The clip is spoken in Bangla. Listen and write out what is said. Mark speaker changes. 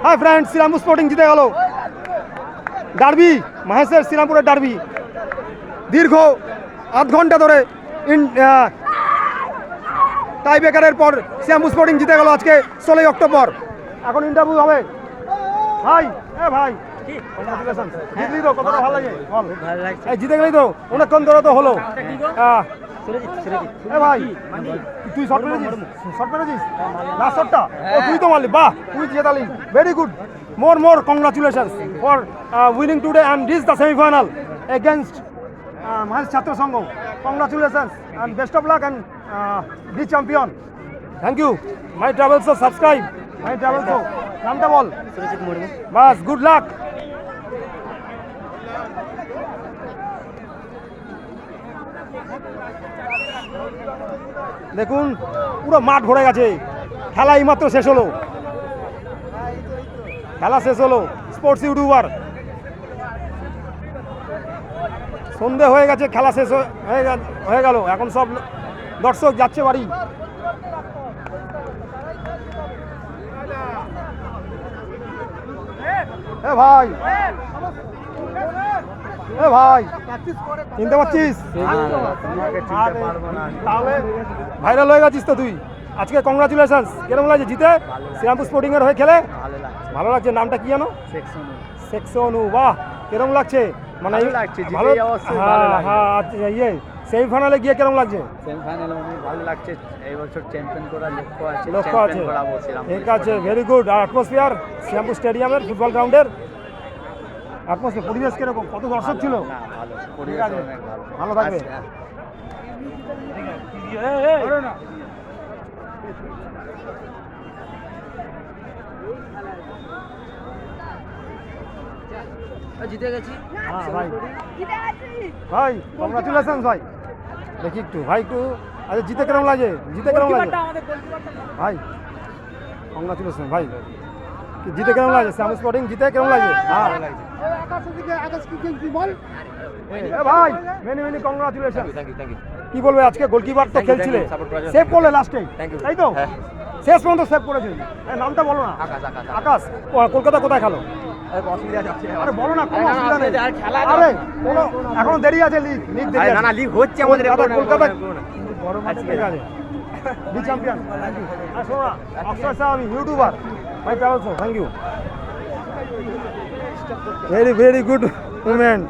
Speaker 1: হাই ফ্রেন্ড, শ্রীরামপুর স্পোর্টিং জিতে গেল ডার্বি, মহেশের শ্রীরামপুরের ডার্বি। দীর্ঘ আধ ঘন্টা ধরে টাই ব্রেকারের পর শ্রীরামপুর স্পোর্টিং জিতে গেল আজকে 16 অক্টোবর। এখন ইন্টারভিউ হবে। ভাই ভাই জিতলি তো, কতটা ভালো লাগে বল? জিতে গেলি তো, অনেকক্ষণ ধরে তো হলো। ভাই তুই শর্ট পেরেছিস লাস্ট শটটা? তুই তো মারলি, বাহ, তুই জেতালি, very good. more congratulations for winning today and reach the semi-final against Mahesh Chhatra Sangh. Congratulations and best of luck and be champion. Thank you. My Travel Show subscribe. My Travel Show নামটা বল। বাস, গুড লাক। দেখুন পুরো মাঠ ভরে গেছে। খেলা এইমাত্র শেষ হলো, স্পোর্টস ইউটিউবার, সন্ধে হয়ে গেছে, খেলা শেষ হয়ে গেল। এখন সব দর্শক যাচ্ছে বাড়ি। ভাই ভাই চিনতে পারছিস? তাহলে ভাইরাল হয়ে গেছিস তো তুই। আজকে কংগ্রাচুলেশনস। কিরকম লাগছে জিতে? শ্রীরামপুর স্পোর্টিং এর হয়ে খেলে ভালো লাগছে। নামটা কি জানো? সেকশনু। বাহ, কিরকম লাগছে? মানে ভালো। হ্যাঁ, ইয়ে সেমিফাইনালে গিয়ে কিরকম লাগছে?
Speaker 2: সেমিফাইনালে ভালো লাগছে। এই বছর চ্যাম্পিয়ন করার
Speaker 1: লক্ষ্য আছে। ঠিক আছে, ভেরি গুড। আর অ্যাটমসফিয়ার শ্রীরামপুর স্টেডিয়ামের ফুটবল গ্রাউন্ডের অ্যাটমসফিয়ার, পরিবেশ কিরকম? কত দর্শক ছিল? ভালো থাকবে।
Speaker 2: জিতে গেছি
Speaker 1: ভাই, কংগ্রাচুলেশন ভাই। দেখি একটু ভাই, একটু আচ্ছা, জিতে কেমন লাগে? ভাই কংগ্রাচুলেশন ভাই। জিতে কেমন লাগে? শ্রীরামপুর স্পোর্টিং জিতে কেমন লাগে? ভাই মেনি কংগ্রাচুলেশন। কি বলবে? আজকে গোলকিপার তো খেলছিলে, সেভ করলে লাস্টে, তাই তো? শেষ পর্যন্ত সেভ করেছে। নামটা বলো না। আকাশ। কলকাতা কোথায় খেলো? আরে বলো না, কোনো অসুবিধা নেই। আরে এখনো দেরি আছে, লিগ হচ্ছে আমাদের কলকাতা। ঠিক আছে, বি চ্যাম্পিয়ন। আর শোনো না, অক্ষয় স্যার, আমি YouTuber, my travel show. Thank you, very good movement.